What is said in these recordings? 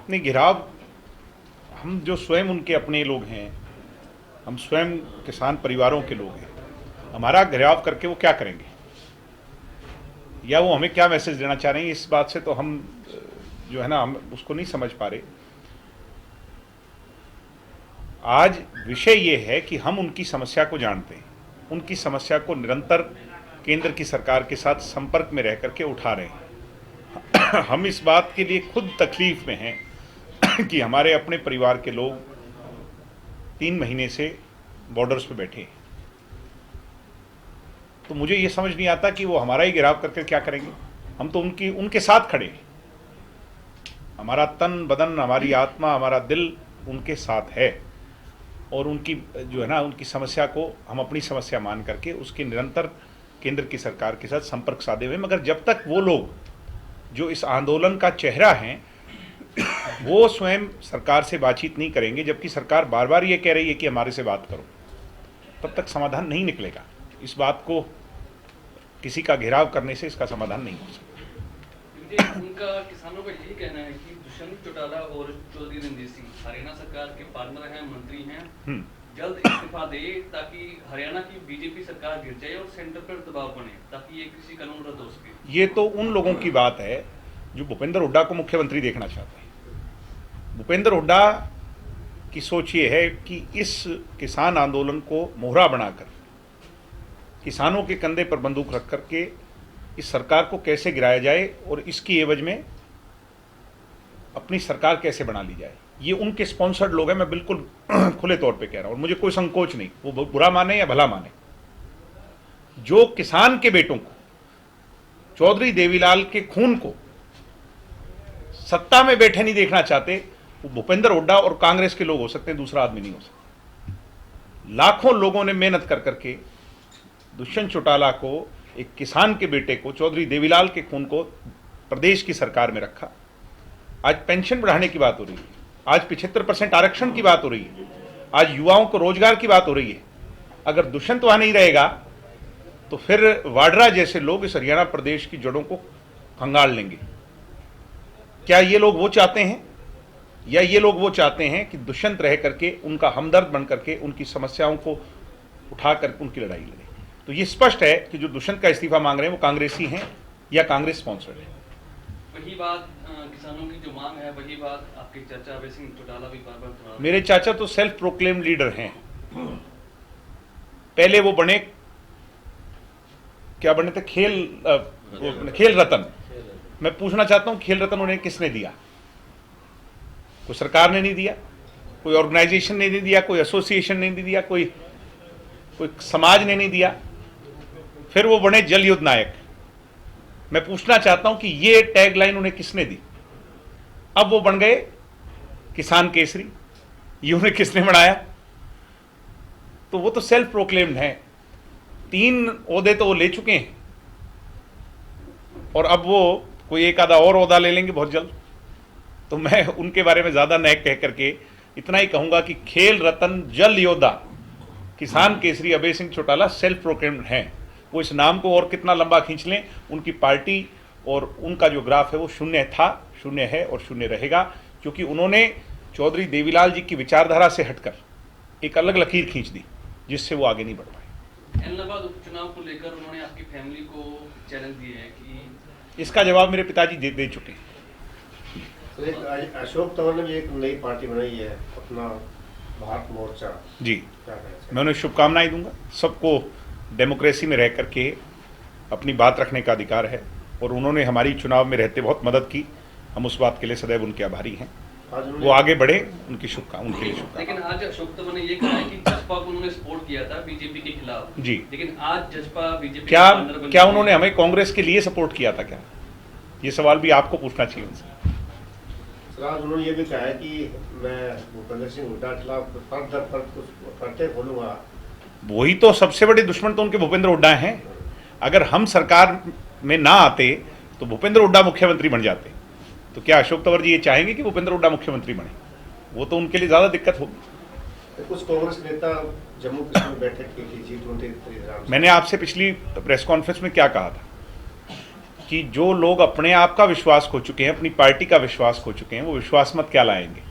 अपने घिराव, हम जो स्वयं उनके अपने लोग हैं, हम स्वयं किसान परिवारों के लोग हैं, हमारा घिराव करके वो क्या करेंगे या वो हमें क्या मैसेज देना चाह रहे हैं, इस बात से तो हम जो है ना, हम उसको नहीं समझ पा रहे। आज विषय ये है कि हम उनकी समस्या को जानते हैं, उनकी समस्या को निरंतर केंद्र की सरकार के साथ संपर्क में रह करके उठा रहे हैं। हम इस बात के लिए खुद तकलीफ में हैं कि हमारे अपने परिवार के लोग 3 महीने से बॉर्डर्स पे बैठे हैं। तो मुझे ये समझ नहीं आता कि वो हमारा ही गिराव करके क्या करेंगे। हम तो उनके साथ खड़े हैं, हमारा तन बदन, हमारी आत्मा, हमारा दिल उनके साथ है और उनकी जो है ना, उनकी समस्या को हम अपनी समस्या मान करके उसके निरंतर केंद्र की सरकार के साथ संपर्क साधे हुए। मगर जब तक वो लोग जो इस आंदोलन का चेहरा हैं वो स्वयं सरकार से बातचीत नहीं करेंगे, जबकि सरकार बार बार ये कह रही है कि हमारे से बात करो, तब तक समाधान नहीं निकलेगा। इस बात को किसी का घेराव करने से इसका समाधान नहीं हो सकता। उनका किसानों का यही कहना है कि दुष्यंत चौटाला और चौधरी रणजीत सिंह हरियाणा सरकार के पार्टनर हैं, मंत्री हैं, जल्द इस्तीफा दे ताकि हरियाणा की बीजेपी सरकार गिर जाए और सेंटर पर दबाव बने ताकि ये किसी कानून रद्द हो सके। ये तो उन लोगों की बात है जो भूपेंद्र हुड्डा को मुख्यमंत्री देखना चाहते हैं। भूपेंद्र हुड्डा की सोच ये है कि इस किसान आंदोलन को मोहरा बनाकर, किसानों के कंधे पर बंदूक रख करके इस सरकार को कैसे गिराया जाए और इसकी एवज में अपनी सरकार कैसे बना ली जाए। ये उनके स्पॉन्सर्ड लोग हैं, मैं बिल्कुल खुले तौर पे कह रहा हूं और मुझे कोई संकोच नहीं, वो बुरा माने या भला माने। जो किसान के बेटों को, चौधरी देवीलाल के खून को सत्ता में बैठे नहीं देखना चाहते, वो भूपेंद्र हुड्डा और कांग्रेस के लोग हो सकते हैं, दूसरा आदमी नहीं हो सकता। लाखों लोगों ने मेहनत कर करके दुष्यंत चौटाला को, एक किसान के बेटे को, चौधरी देवीलाल के खून को प्रदेश की सरकार में रखा। आज पेंशन बढ़ाने की बात हो रही है, आज 75% आरक्षण की बात हो रही है, आज युवाओं को रोजगार की बात हो रही है। अगर दुष्यंत वहां नहीं रहेगा तो फिर वाड्रा जैसे लोग इस हरियाणा प्रदेश की जड़ों को खंगाल लेंगे। क्या ये लोग वो चाहते हैं, या ये लोग वो चाहते हैं कि दुष्यंत रह करके उनका हमदर्द बन करके उनकी समस्याओं को उठाकर उनकी लड़ाई लड़े? तो ये स्पष्ट है कि जो दुष्यंत का इस्तीफा मांग रहे हैं वो कांग्रेसी हैं या कांग्रेस स्पॉन्सर्ड है। वही बात किसानों की जो मांग है, वही बात आपके चाचा अभय सिंह चौटाला भी बार बार। मेरे चाचा तो सेल्फ प्रोक्लेम लीडर हैं। पहले वो बने, क्या बने थे, खेल रत्न। मैं पूछना चाहता हूं, खेल रत्न उन्हें किसने दिया? कोई सरकार ने नहीं दिया, कोई ऑर्गेनाइजेशन ने नहीं दिया, कोई एसोसिएशन ने नहीं दिया, कोई समाज ने नहीं दिया। फिर वो बने जल युद्ध नायक। मैं पूछना चाहता हूं कि ये टैगलाइन उन्हें किसने दी? अब वो बन गए किसान केसरी, ये उन्हें किसने बनाया? तो वो तो सेल्फ प्रोक्लेम्ड है। 3 ओहदे तो वो ले चुके हैं और अब वो कोई एक आधा और ओहदा ले लेंगे बहुत जल्द। तो मैं उनके बारे में ज्यादा न कह करके इतना ही कहूंगा कि खेल रत्न, जल योद्धा, किसान केसरी अभय सिंह चौटाला सेल्फ प्रोक्लेम्ड हैं। वो इस नाम को और कितना लंबा खींच लें, उनकी पार्टी और उनका जो ग्राफ है वो शून्य था, शून्य है और शून्य रहेगा, क्योंकि उन्होंने चौधरी देवीलाल जी की विचारधारा से हटकर एक अलग लकीर खींच दी जिससे वो आगे नहीं बढ़ पाए। इलाहाबाद उपचुनाव को लेकर उन्होंने आपकी फैमिली को चैलेंज दिए हैं कि इसका जवाब मेरे पिताजी दे चुके हैं। तो अशोक तंवर ने भी एक नई पार्टी बनाई है, अपना भारत मोर्चा जी, मैं उन्हें शुभकामनाएं दूंगा। सबको डेमोक्रेसी में रह करके अपनी बात रखने का अधिकार है और उन्होंने हमारी चुनाव में रहते बहुत मदद की। हम उस बात के लिए सदैव उनके आभारी हैं। वो आगे बढ़े, उनके लिए शुभकामनाएं। लेकिन आज अशोक तंवर ने ये कहा है कि जसपा को उन्होंने सपोर्ट किया था बीजेपी के खिलाफ जी, लेकिन आज जसपा बीजेपी क्या उन्होंने हमें कांग्रेस के लिए सपोर्ट किया था क्या? ये सवाल भी आपको पूछना चाहिए उनसे। आज उन्होंने ये भी कहा है कि मैं भूपेंद्र सिंह हुड्डा के खिलाफ करते बोलूंगा। वही तो सबसे बड़े दुश्मन तो उनके भूपेंद्र हुड्डा हैं। अगर हम सरकार में ना आते तो भूपेंद्र हुड्डा मुख्यमंत्री बन जाते, तो क्या अशोक तंवर जी ये चाहेंगे कि भूपेंद्र हुड्डा मुख्यमंत्री बने? वो तो उनके लिए ज्यादा दिक्कत होगी। कुछ कांग्रेस नेता जम्मू कश्मीर बैठक की थी G20। मैंने आपसे पिछली प्रेस कॉन्फ्रेंस में क्या कहा था कि जो लोग अपने आप का विश्वास खो चुके हैं, अपनी पार्टी का विश्वास खो चुके हैं, वो विश्वास मत क्या लाएंगे।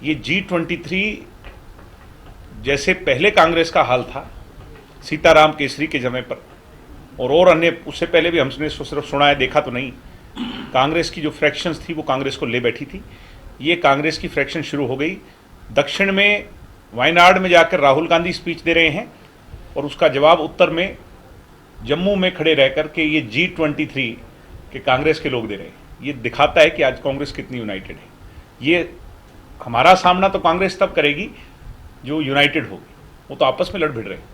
ये G23 जैसे पहले कांग्रेस का हाल था सीताराम केसरी के समय पर, और अन्य उससे पहले भी हमने सिर्फ सुना है, देखा तो नहीं। कांग्रेस की जो फ्रैक्शंस थी वो कांग्रेस को ले बैठी थी। ये कांग्रेस की फ्रैक्शन शुरू हो गई। दक्षिण में वायनाड में जाकर राहुल गांधी स्पीच दे रहे हैं और उसका जवाब उत्तर में जम्मू में खड़े रहकर के ये G23 के कांग्रेस के लोग दे रहे हैं। ये दिखाता है कि आज कांग्रेस कितनी यूनाइटेड है। ये हमारा सामना तो कांग्रेस तब करेगी जो यूनाइटेड होगी, वो तो आपस में लड़ भिड़ रहे हैं।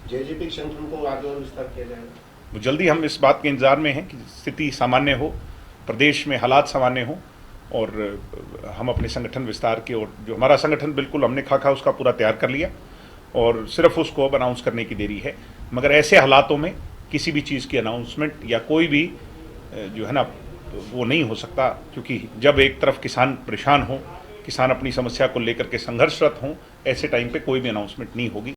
जेजेपी के संगठन को आगे और विस्तार किया जाएगा। वो जल्दी हम इस बात के इंतजार में हैं कि स्थिति सामान्य हो, प्रदेश में हालात सामान्य हो और हम अपने संगठन विस्तार के, और जो हमारा संगठन बिल्कुल हमने खाका उसका पूरा तैयार कर लिया और सिर्फ उसको अब अनाउंस करने की देरी है। मगर ऐसे हालातों में किसी भी चीज़ की अनाउंसमेंट या कोई भी जो है ना वो नहीं हो सकता, क्योंकि जब एक तरफ किसान परेशान हो, किसान अपनी समस्या को लेकर के संघर्षरत हों, ऐसे टाइम पे कोई भी अनाउंसमेंट नहीं होगी।